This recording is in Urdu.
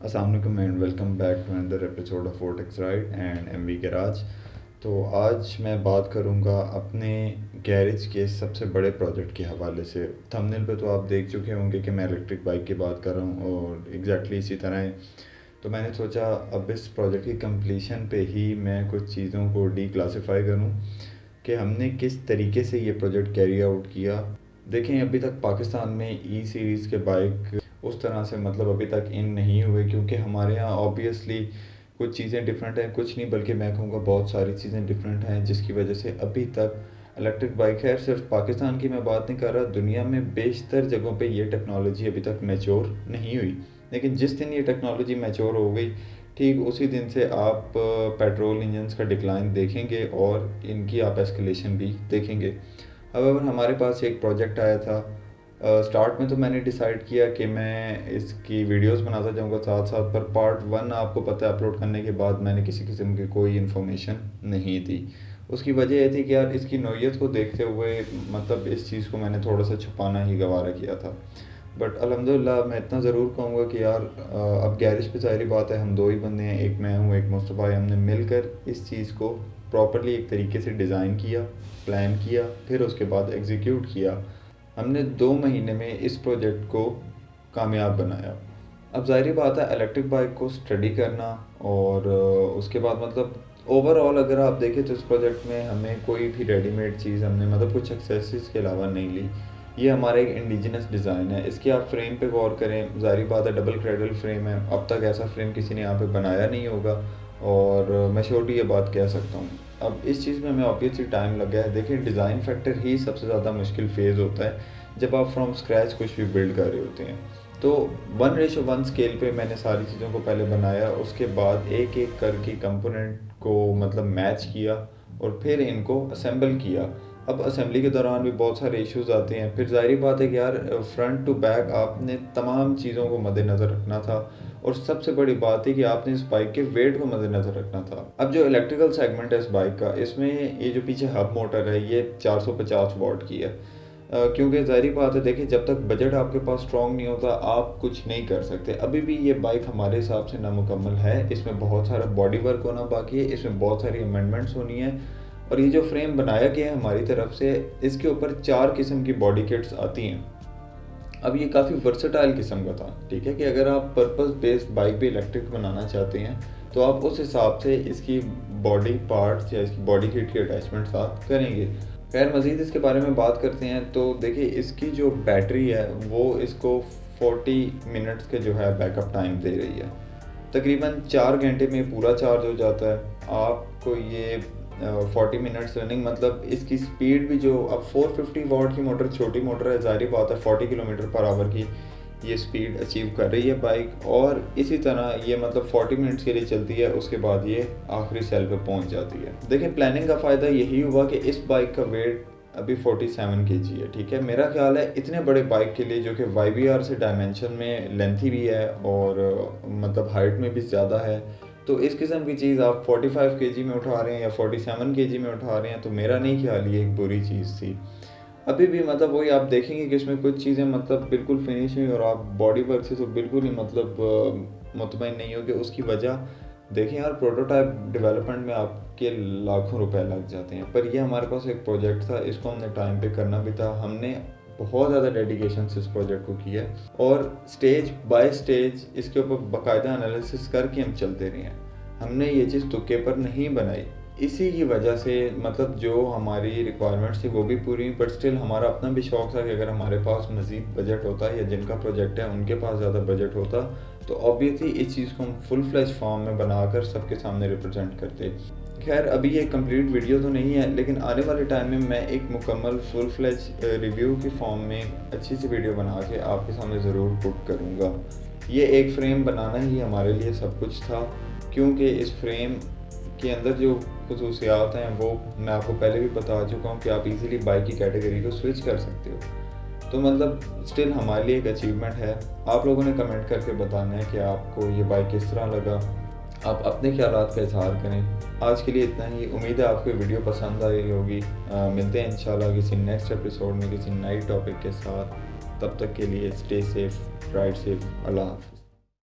السلام علیکم and welcome back to another episode of Vortex Ride and M V Garage. تو آج میں بات کروں گا اپنے گیریج کے سب سے بڑے پروجیکٹ کے حوالے سے۔ تھمبنیل پہ تو آپ دیکھ چکے ہوں گے کہ میں الیکٹرک بائک کی بات کر رہا ہوں اور ایگزیکٹلی اسی طرح ہے۔ تو میں نے سوچا اب اس پروجیکٹ کی کمپلیشن پہ ہی میں کچھ چیزوں کو ڈی کلاسیفائی کروں کہ ہم نے کس طریقے سے یہ پروجیکٹ کیری آؤٹ کیا۔ دیکھیں ابھی تک پاکستان میں ای سیریز کے بائک اس طرح سے ابھی تک ان نہیں ہوئے، کیونکہ ہمارے ہاں آبویسلی کچھ چیزیں ڈیفرنٹ ہیں، کچھ نہیں بلکہ میں کہوں گا بہت ساری چیزیں ڈیفرنٹ ہیں، جس کی وجہ سے ابھی تک الیکٹرک بائک، خیر صرف پاکستان کی میں بات نہیں کر رہا، دنیا میں بیشتر جگہوں پہ یہ ٹیکنالوجی ابھی تک میچور نہیں ہوئی۔ لیکن جس دن یہ ٹیکنالوجی میچور ہو گئی، ٹھیک اسی دن سے آپ پیٹرول انجنس کا ڈکلائن دیکھیں گے اور ان کی آپ ایسکیلیشن بھی دیکھیں گے۔ however ہمارے پاس ایک پروجیکٹ آیا تھا۔ سٹارٹ میں تو میں نے ڈیسائیڈ کیا کہ میں اس کی ویڈیوز بناتا جاؤں گا ساتھ ساتھ، پر پارٹ 1 آپ کو پتہ ہے اپلوڈ کرنے کے بعد میں نے کسی قسم کی کوئی انفارمیشن نہیں دی۔ اس کی وجہ یہ تھی کہ یار اس کی نوعیت کو دیکھتے ہوئے اس چیز کو میں نے تھوڑا سا چھپانا ہی گوارا کیا تھا۔ بٹ الحمدللہ میں اتنا ضرور کہوں گا کہ یار اب گیریج پہ ظاہری بات ہے ہم دو ہی بندے ہیں، ایک میں ہوں ایک مصطفیٰ ہے، ہم نے مل کر اس چیز کو پراپرلی ایک طریقے سے ڈیزائن کیا، پلان کیا، پھر اس کے بعد ایگزیکیوٹ کیا۔ ہم نے 2 مہینے میں اس پروجیکٹ کو کامیاب بنایا۔ اب ظاہری بات ہے الیکٹرک بائک کو اسٹڈی کرنا اور اس کے بعد اوور آل اگر آپ دیکھیں تو اس پروجیکٹ میں ہمیں کوئی بھی ریڈی میڈ چیز ہم نے کچھ ایکسیسریز کے علاوہ نہیں لی۔ یہ ہمارا ایک انڈیجنس ڈیزائن ہے۔ اس کی آپ فریم پہ غور کریں، ظاہری بات ہے ڈبل کریڈل فریم ہے، اب تک ایسا فریم کسی نے یہاں پہ بنایا نہیں ہوگا، اور میں شورلی یہ بات کہہ سکتا ہوں۔ اب اس چیز میں ہمیں آبویسلی ٹائم لگا ہے۔ دیکھیں ڈیزائن فیکٹر ہی سب سے زیادہ مشکل فیز ہوتا ہے جب آپ فرام اسکریچ کچھ بھی بلڈ کر رہے ہوتے ہیں۔ تو 1:1 اسکیل پہ میں نے ساری چیزوں کو پہلے بنایا، اس کے بعد ایک ایک کر کے کمپوننٹ کو میچ کیا اور پھر ان کو اسمبل کیا۔ اب اسمبلی کے دوران بھی بہت سارے ایشوز آتے ہیں، پھر ظاہری بات ہے کہ یار فرنٹ ٹو بیک آپ نے تمام چیزوں کو مد نظر رکھنا تھا، اور سب سے بڑی بات ہے کہ آپ نے اس بائک کے ویٹ کو مد نظر رکھنا تھا۔ اب جو الیکٹریکل سیگمنٹ ہے اس بائک کا، اس میں یہ جو پیچھے ہب موٹر ہے یہ 450 واٹ کی ہے، کیونکہ ظاہری بات ہے دیکھیں جب تک بجٹ آپ کے پاس اسٹرانگ نہیں ہوتا آپ کچھ نہیں کر سکتے۔ ابھی بھی یہ بائک ہمارے حساب سے نامکمل ہے، اس میں بہت سارا باڈی ورک ہونا باقی ہے، اس میں بہت ساری امینڈمنٹس ہونی ہیں، اور یہ جو فریم بنایا گیا ہے ہماری طرف سے، اس کے اوپر 4 قسم کی باڈی کٹس آتی ہیں۔ اب یہ کافی ورسٹائل قسم کا تھا، ٹھیک ہے، کہ اگر آپ پرپز بیسڈ بائک بھی الیکٹرک بنانا چاہتے ہیں تو آپ اس حساب سے اس کی باڈی پارٹس یا اس کی باڈی کٹ کی اٹیچمنٹس آپ کریں گے۔ خیر مزید اس کے بارے میں بات کرتے ہیں تو دیکھیں اس کی جو بیٹری ہے وہ اس کو 40 منٹس کے جو ہے بیک اپ ٹائم دے رہی ہے، تقریباً 4 گھنٹے میں پورا چارج ہو جاتا ہے۔ آپ کو یہ 40 منٹس رننگ اس کی سپیڈ بھی جو اب 450 واٹ کی موٹر چھوٹی موٹر ہے، ظاہری بات ہے 40 کلومیٹر پر آور کی یہ سپیڈ اچیو کر رہی ہے بائک، اور اسی طرح یہ 40 منٹس کے لیے چلتی ہے، اس کے بعد یہ آخری سیل پہ پہنچ جاتی ہے۔ دیکھیں پلاننگ کا فائدہ یہی ہوا کہ اس بائک کا ویٹ ابھی 47 kg ہے، ٹھیک ہے۔ میرا خیال ہے اتنے بڑے بائک کے لیے جو کہ YBR سے ڈائمینشن میں لینتھی بھی ہے اور ہائٹ میں بھی زیادہ ہے، تو اس قسم کی چیز آپ 45 kg میں اٹھا رہے ہیں یا 47 kg میں اٹھا رہے ہیں، تو میرا نہیں خیال یہ ایک بری چیز تھی۔ ابھی بھی وہی آپ دیکھیں گے کہ اس میں کچھ چیزیں بالکل فنش ہوئی، اور آپ باڈی ورک سے تو بالکل ہی مطمئن نہیں ہو کہ اس کی وجہ دیکھیں یار پروٹوٹائپ ڈیولپمنٹ میں آپ کے لاکھوں روپے لگ جاتے ہیں، پر یہ ہمارے پاس ایک پروجیکٹ تھا، اس کو ہم نے ٹائم پہ کرنا بھی تھا، ہم نے بہت زیادہ ڈیڈیکیشن سے اس پروجیکٹ کو کیا ہے، اور سٹیج بائی سٹیج اس کے اوپر باقاعدہ انالیسس کر کے ہم چلتے رہے ہیں۔ ہم نے یہ چیز تکے پر نہیں بنائی، اسی کی وجہ سے جو ہماری ریکوائرمنٹس تھی وہ بھی پوری ہوئی، بٹ اسٹل ہمارا اپنا بھی شوق تھا کہ اگر ہمارے پاس مزید بجٹ ہوتا یا جن کا پروجیکٹ ہے ان کے پاس زیادہ بجٹ ہوتا تو آبویسلی اس چیز کو ہم فل فلیج فارم میں بنا کر سب کے سامنے ریپرزینٹ کرتے۔ خیر ابھی یہ کمپلیٹ ویڈیو تو نہیں ہے، لیکن آنے والے ٹائم میں میں ایک مکمل فل فلیج ریویو کی فارم میں اچھی سی ویڈیو بنا کے آپ کے سامنے ضرور پٹ کروں گا۔ یہ ایک فریم بنانا ہی ہمارے لیے سب کچھ تھا، کیونکہ اس فریم کے اندر جو خصوصیات ہیں وہ میں آپ کو پہلے بھی بتا چکا ہوں کہ آپ ایزیلی بائک کی کیٹیگری کو سوئچ کر سکتے ہو، تو اسٹل ہمارے لیے ایک اچیومنٹ ہے۔ آپ لوگوں نے کمنٹ کر کے بتانا ہے کہ آپ کو یہ بائک کس طرح لگا، آپ اپنے خیالات کا اظہار کریں۔ آج کے لیے اتنا ہی، امید ہے آپ کو ویڈیو پسند آئی ہوگی۔ ملتے ہیں انشاءاللہ کسی نیکسٹ ایپیسوڈ میں کسی نئی ٹاپک کے ساتھ، تب تک کے لیے اسٹے سیف، رائڈ سیف، اللہ حافظ۔